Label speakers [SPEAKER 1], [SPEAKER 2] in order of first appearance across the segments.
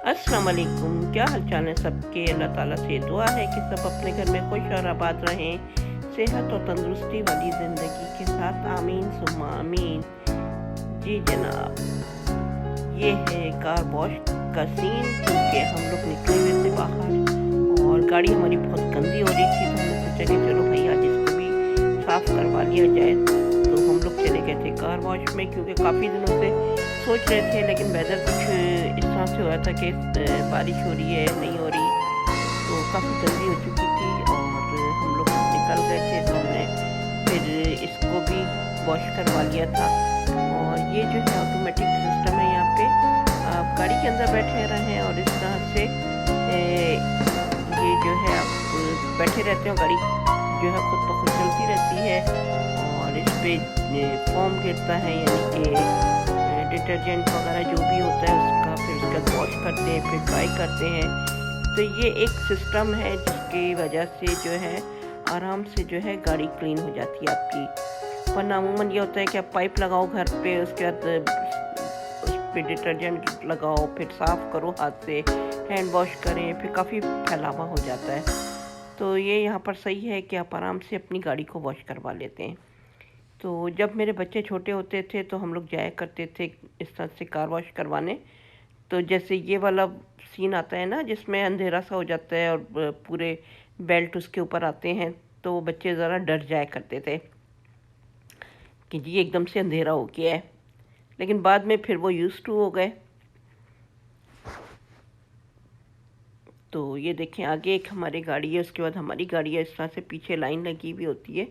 [SPEAKER 1] अस्सलाम वालेकुम। क्या हाल चाल है सबके। अल्लाह ताला से दुआ है कि सब अपने घर में खुश और आबाद रहें, सेहत और तंदुरुस्ती वाली ज़िंदगी के साथ। आमीन सुम्मा आमीन। जी जनाब, ये है कार वॉश का सीन, क्योंकि हम लोग निकले हुए थे बाहर और गाड़ी हमारी बहुत गंदी हो रही थी। तो हमने सोचा कि चलो भाई आज इसको भी साफ़ करवा लिया जाए। तो हम लोग चले गए थे कार वॉश में, क्योंकि काफ़ी दिनों से सोच रहे थे, लेकिन वेदर कुछ इस तरह से हो रहा था कि बारिश हो रही है, नहीं हो रही, तो काफ़ी गंदी हो चुकी थी और हम लोग निकल गए थे। तो हमने फिर इसको भी वॉश करवा लिया था। और ये जो है ऑटोमेटिक सिस्टम है, यहाँ पे आप गाड़ी के अंदर बैठे रहें और इस तरह से ये जो है आप बैठे रहते हो, गाड़ी जो है खुद ब खुद चलती रहती है और इस पर फोम गिरता है, यानी कि डिटर्जेंट वगैरह जो भी होता है उसका, फिर उसका वॉश करते हैं, फिर ड्राई करते हैं। तो ये एक सिस्टम है जिसकी वजह से जो है आराम से जो है गाड़ी क्लीन हो जाती है आपकी। वरना अमूमन ये होता है कि आप पाइप लगाओ घर पे, उसके बाद उस पर डिटर्जेंट लगाओ, फिर साफ़ करो हाथ से, हैंड वॉश करें, फिर काफ़ी फैलावा हो जाता है। तो ये यहाँ पर सही है कि आप आराम से अपनी गाड़ी को वॉश करवा लेते हैं। तो जब मेरे बच्चे छोटे होते थे तो हम लोग जाया करते थे इस तरह से कार वॉश करवाने। तो जैसे ये वाला सीन आता है ना, जिसमें अंधेरा सा हो जाता है और पूरे बेल्ट उसके ऊपर आते हैं, तो बच्चे ज़रा डर जाया करते थे कि जी एकदम से अंधेरा हो गया है। लेकिन बाद में फिर वो यूज़ टू हो गए। तो ये देखें, आगे एक हमारी गाड़ी है, उसके बाद हमारी गाड़ी है, इस तरह से पीछे लाइन लगी हुई होती है।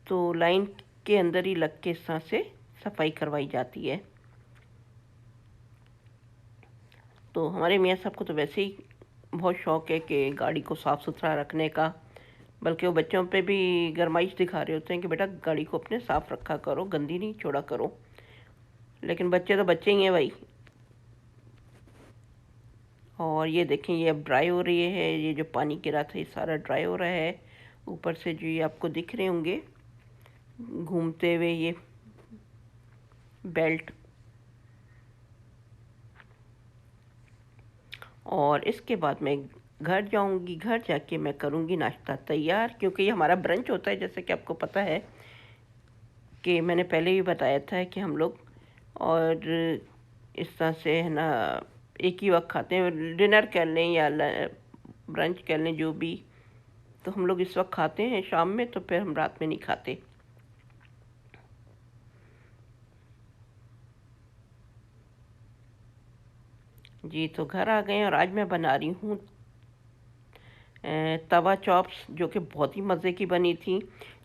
[SPEAKER 1] तो लाइन के अंदर ही लग के इस तरह से सफाई करवाई जाती है। तो हमारे मियाँ साहब को तो वैसे ही बहुत शौक़ है कि गाड़ी को साफ़ सुथरा रखने का, बल्कि वो बच्चों पे भी गरमाइश दिखा रहे होते हैं कि बेटा गाड़ी को अपने साफ़ रखा करो, गंदी नहीं छोड़ा करो। लेकिन बच्चे तो बच्चे ही हैं भाई। और ये देखें, ये अब ड्राई हो रही है, ये जो पानी गिरा था ये सारा ड्राई हो रहा है। ऊपर से जो ये आपको दिख रहे होंगे घूमते हुए ये बेल्ट। और इसके बाद मैं घर जाऊंगी, घर जाके मैं करूंगी नाश्ता तैयार, क्योंकि ये हमारा ब्रंच होता है, जैसे कि आपको पता है कि मैंने पहले भी बताया था कि हम लोग और इस तरह से है ना एक ही वक्त खाते हैं, डिनर कर लें या ब्रंच कर लें जो भी। तो हम लोग इस वक्त खाते हैं शाम में, तो फिर हम रात में नहीं खाते। जी, तो घर आ गए और आज मैं बना रही हूँ तवा चॉप्स, जो कि बहुत ही मज़े की बनी थी।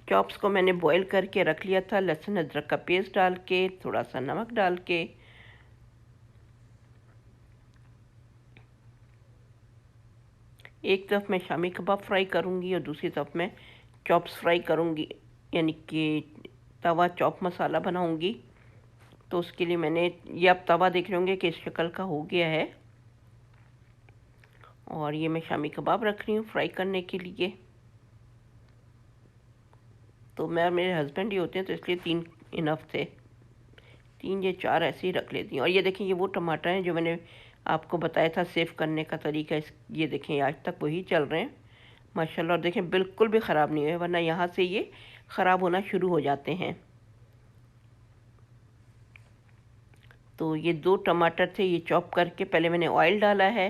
[SPEAKER 1] चॉप्स को मैंने बॉईल करके रख लिया था, लहसुन अदरक का पेस्ट डाल के, थोड़ा सा नमक डाल के। एक तरफ मैं शामी कबाब फ्राई करूँगी और दूसरी तरफ मैं चॉप्स फ्राई करूँगी, यानी कि तवा चॉप मसाला बनाऊँगी। तो उसके लिए मैंने ये, आप तवा देख रहे होंगे कि इस शक्ल का हो गया है। और ये मैं शामी कबाब रख रही हूँ फ्राई करने के लिए। तो मैं, मेरे हस्बैंड ही होते हैं, तो इसलिए 3 इनफ थे, 3 या 4 ऐसे ही रख लेती हूँ। और ये देखें, ये वो टमाटर हैं जो मैंने आपको बताया था सेव करने का तरीका। ये देखें आज तक वही चल रहे हैं माशाल्लाह। और देखें बिल्कुल भी ख़राब नहीं हुए, वरना यहाँ से ये ख़राब होना शुरू हो जाते हैं। तो ये 2 टमाटर थे, ये चॉप करके पहले मैंने ऑयल डाला है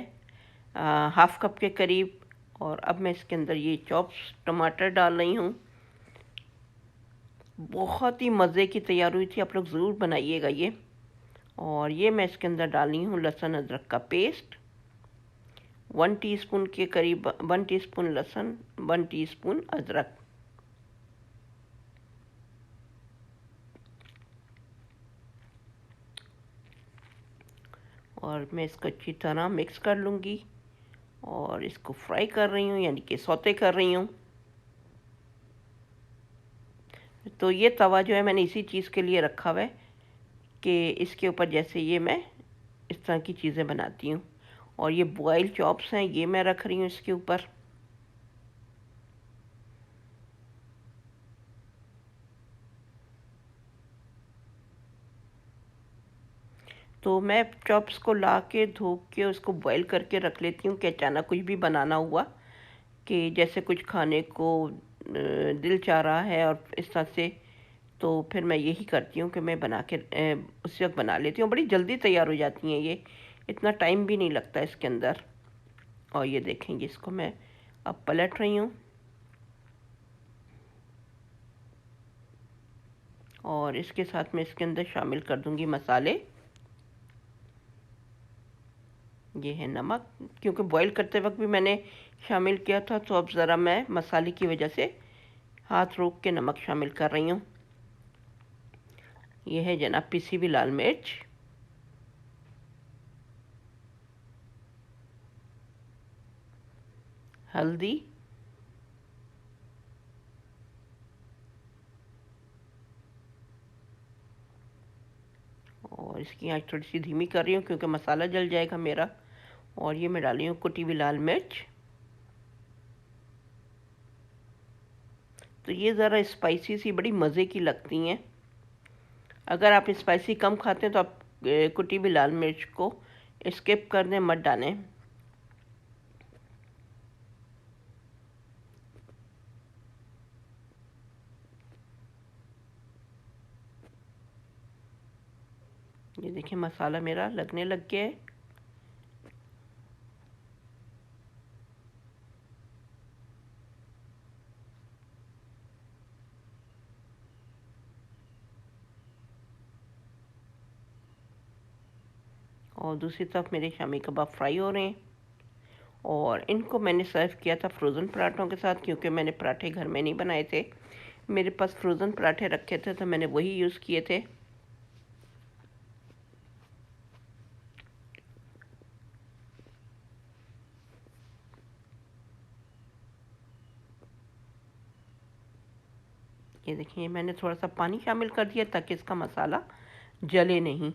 [SPEAKER 1] हाफ़ कप के करीब, और अब मैं इसके अंदर ये चॉप्स टमाटर डाल रही हूँ। बहुत ही मज़े की तैयार हुई थी, आप लोग ज़रूर बनाइएगा ये। और ये मैं इसके अंदर डाली हूँ लहसुन अदरक का पेस्ट, 1 टीस्पून के करीब, 1 टीस्पून लहसुन, 1 टीस्पून अदरक। और मैं इसको अच्छी तरह मिक्स कर लूँगी और इसको फ्राई कर रही हूँ, यानी कि सौते कर रही हूँ। तो ये तवा जो है मैंने इसी चीज़ के लिए रखा हुआ है कि इसके ऊपर जैसे ये मैं इस तरह की चीज़ें बनाती हूँ। और ये बॉयल चॉप्स हैं, ये मैं रख रही हूँ इसके ऊपर। तो तो मैं चॉप्स को ला के धो के उसको बॉईल करके रख लेती हूँ कि अचानक कुछ भी बनाना हुआ, कि जैसे कुछ खाने को दिल चाह रहा है और इस तरह से, तो फिर मैं यही करती हूँ कि मैं बना के उसी वक्त बना लेती हूँ। बड़ी जल्दी तैयार हो जाती हैं ये, इतना टाइम भी नहीं लगता इसके अंदर। और ये देखेंगे, इसको मैं अब पलट रही हूँ और इसके साथ मैं इसके अंदर शामिल कर दूंगी मसाले। ये है नमक, क्योंकि बॉईल करते वक्त भी मैंने शामिल किया था, तो अब ज़रा मैं मसाले की वजह से हाथ रोक के नमक शामिल कर रही हूँ। ये है जनाब पिसी हुई लाल मिर्च, हल्दी, और इसकी आंच थोड़ी सी धीमी कर रही हूँ क्योंकि मसाला जल जाएगा मेरा। और ये मैं डाली हूँ कुटी हुई लाल मिर्च। तो ये ज़रा स्पाइसी सी बड़ी मज़े की लगती हैं। अगर आप स्पाइसी कम खाते हैं तो आप कुटी हुई लाल मिर्च को स्किप कर दें, मत डालें। ये देखिए मसाला मेरा लगने लग गया है। और दूसरी तरफ मेरे शामी कबाब फ्राई हो रहे हैं और इनको मैंने सर्व किया था फ्रोज़न पराठों के साथ, क्योंकि मैंने पराठे घर में नहीं बनाए थे। मेरे पास फ्रोज़न पराठे रखे थे तो मैंने वही यूज़ किए थे। ये देखिए मैंने थोड़ा सा पानी शामिल कर दिया ताकि इसका मसाला जले नहीं।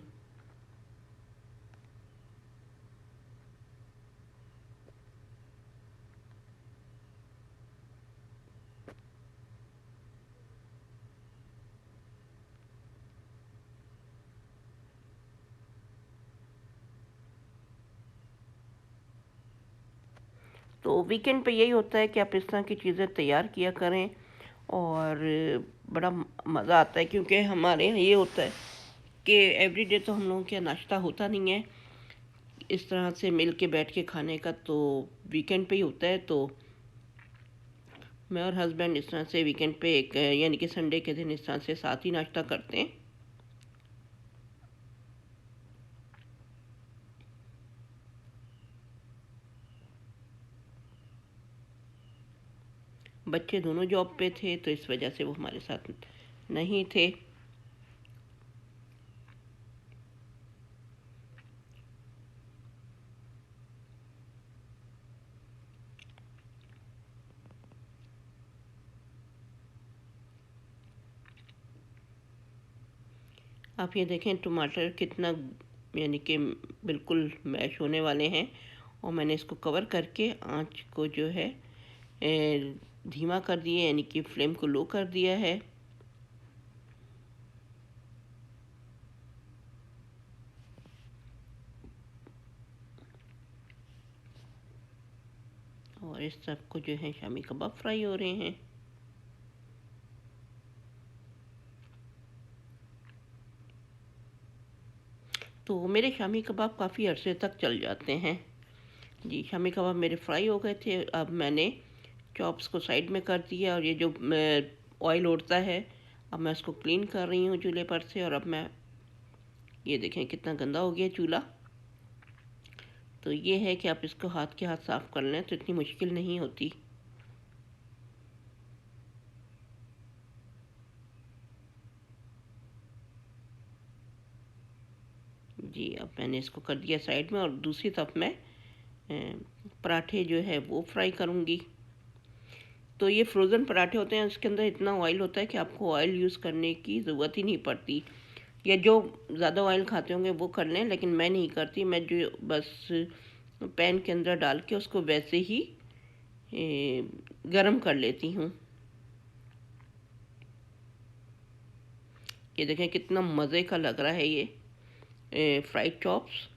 [SPEAKER 1] तो वीकेंड पे यही होता है कि आप इस तरह की चीज़ें तैयार किया करें और बड़ा मज़ा आता है, क्योंकि हमारे यहाँ ये होता है कि एवरीडे तो हम लोगों के यहाँ नाश्ता होता नहीं है इस तरह से मिल के बैठ के खाने का, तो वीकेंड पे ही होता है। तो मैं और हस्बैंड इस तरह से वीकेंड पे एक यानी कि संडे के दिन इस तरह से साथ ही नाश्ता करते हैं। बच्चे दोनों जॉब पे थे तो इस वजह से वो हमारे साथ नहीं थे। आप ये देखें टमाटर कितना यानी कि बिल्कुल मैश होने वाले हैं, और मैंने इसको कवर करके आंच को जो है धीमा कर दिया, यानी कि फ्लेम को लो कर दिया है। और इस सब को जो है शामी कबाब फ्राई हो रहे हैं। तो मेरे शामी कबाब काफ़ी अरसे तक चल जाते हैं। जी शामी कबाब मेरे फ्राई हो गए थे। अब मैंने चॉप्स को साइड में कर दिया और ये जो ऑयल उड़ता है, अब मैं इसको क्लीन कर रही हूँ चूल्हे पर से। और अब मैं ये देखें कितना गंदा हो गया चूल्हा। तो ये है कि आप इसको हाथ के हाथ साफ़ कर लें तो इतनी मुश्किल नहीं होती। जी अब मैंने इसको कर दिया साइड में, और दूसरी तरफ मैं पराठे जो है वो फ्राई करूँगी। तो ये फ्रोज़न पराठे होते हैं, इसके अंदर इतना ऑयल होता है कि आपको ऑयल यूज़ करने की ज़रूरत ही नहीं पड़ती। या जो ज़्यादा ऑयल खाते होंगे वो कर लें, लेकिन मैं नहीं करती। मैं जो बस पैन के अंदर डाल के उसको वैसे ही गरम कर लेती हूँ। ये देखें कितना मज़े का लग रहा है ये। Fried chops.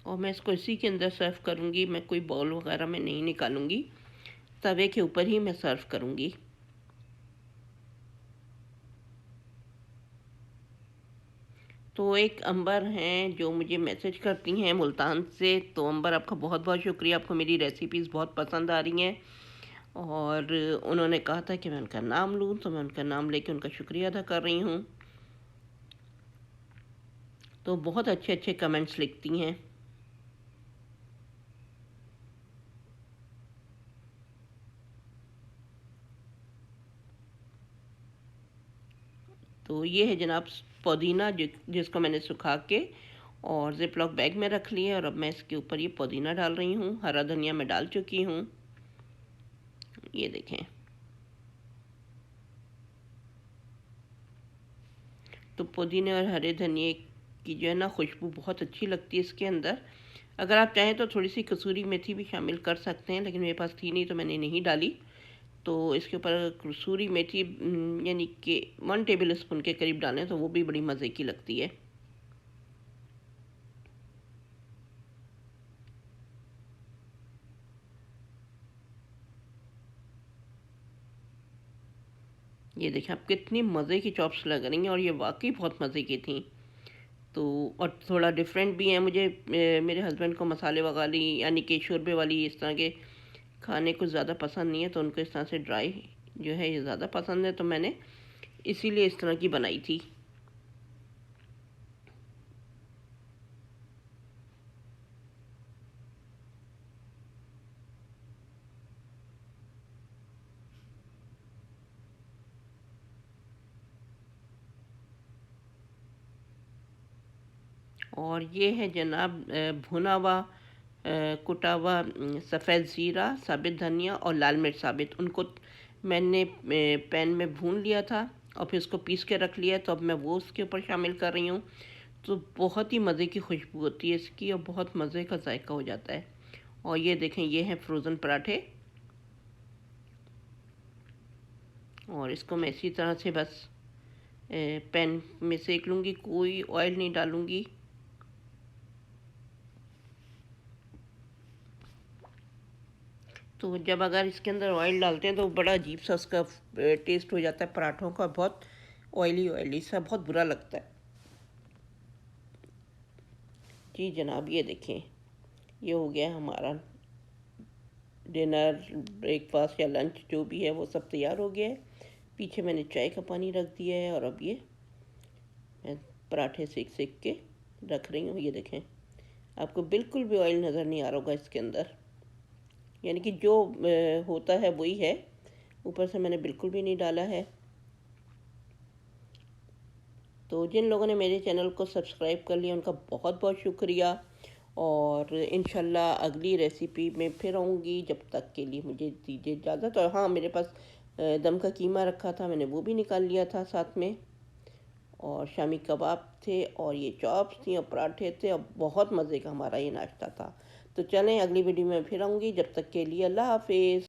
[SPEAKER 1] और मैं इसको इसी के अंदर सर्व करूँगी, मैं कोई बाउल वगैरह में नहीं निकालूंगी, तवे के ऊपर ही मैं सर्व करूँगी। तो एक अंबर हैं जो मुझे मैसेज करती हैं मुल्तान से। तो अंबर, आपका बहुत बहुत शुक्रिया, आपको मेरी रेसिपीज़ बहुत पसंद आ रही हैं और उन्होंने कहा था कि मैं उनका नाम लूँ, तो मैं उनका नाम लेके उनका शुक्रिया अदा कर रही हूँ। तो बहुत अच्छे अच्छे कमेंट्स लिखती हैं। तो ये है जनाब पुदीना, जिसको मैंने सुखा के और जिप लॉक बैग में रख लिया, और अब मैं इसके ऊपर ये पुदीना डाल रही हूँ। हरा धनिया मैं डाल चुकी हूँ, ये देखें। तो पुदीने और हरे धनिए की जो है ना खुशबू बहुत अच्छी लगती है इसके अंदर। अगर आप चाहें तो थोड़ी सी कसूरी मेथी भी शामिल कर सकते हैं, लेकिन मेरे पास थी नहीं तो मैंने नहीं डाली। तो इसके ऊपर कसूरी मेथी यानी कि 1 टेबल स्पून के करीब डालें तो वो भी बड़ी मज़े की लगती है। ये देखें आप, कितनी मज़े की चॉप्स लग रही हैं और ये वाकई बहुत मज़े की थी। तो और थोड़ा डिफरेंट भी है। मुझे मेरे हस्बैंड को मसाले वाली यानी कि शोरबे वाली इस तरह के खाने कुछ ज़्यादा पसंद नहीं है, तो उनको इस तरह से ड्राई जो है ये ज़्यादा पसंद है, तो मैंने इसीलिए इस तरह की बनाई थी। और ये है जनाब भुना हुआ कुटा हुआ सफ़ेद ज़ीरा, साबित धनिया और लाल मिर्च साबित, उनको मैंने पैन में भून लिया था और फिर उसको पीस के रख लिया। तो अब मैं वो उसके ऊपर शामिल कर रही हूँ। तो बहुत ही मज़े की खुशबू होती है इसकी और बहुत मज़े का जायका हो जाता है। और ये देखें, ये हैं फ्रोज़न पराठे, और इसको मैं इसी तरह से बस पैन में सेक लूँगी, कोई ऑयल नहीं डालूँगी। तो जब अगर इसके अंदर ऑयल डालते हैं तो बड़ा अजीब सा उसका टेस्ट हो जाता है पराठों का, बहुत ऑयली ऑयली सा, बहुत बुरा लगता है। जी जनाब, ये देखें, ये हो गया हमारा डिनर, ब्रेकफास्ट या लंच जो भी है वो सब तैयार हो गया है। पीछे मैंने चाय का पानी रख दिया है और अब ये मैं पराठे सेक सेक के रख रही हूँ। ये देखें, आपको बिल्कुल भी ऑयल नज़र नहीं आ रहा होगा इसके अंदर, यानी कि जो होता है वही है, ऊपर से मैंने बिल्कुल भी नहीं डाला है। तो जिन लोगों ने मेरे चैनल को सब्सक्राइब कर लिया उनका बहुत बहुत शुक्रिया, और इंशाल्लाह अगली रेसिपी में फिर आऊँगी। जब तक के लिए मुझे दीजिए इजाज़त। और हाँ, मेरे पास दम का कीमा रखा था, मैंने वो भी निकाल लिया था साथ में, और शामी कबाब थे, और ये चॉप्स थी और पराठे थे, और बहुत मज़े का हमारा ये नाश्ता था। तो चलें, अगली वीडियो में फिर आऊँगी। जब तक के लिए अल्लाह हाफिज़।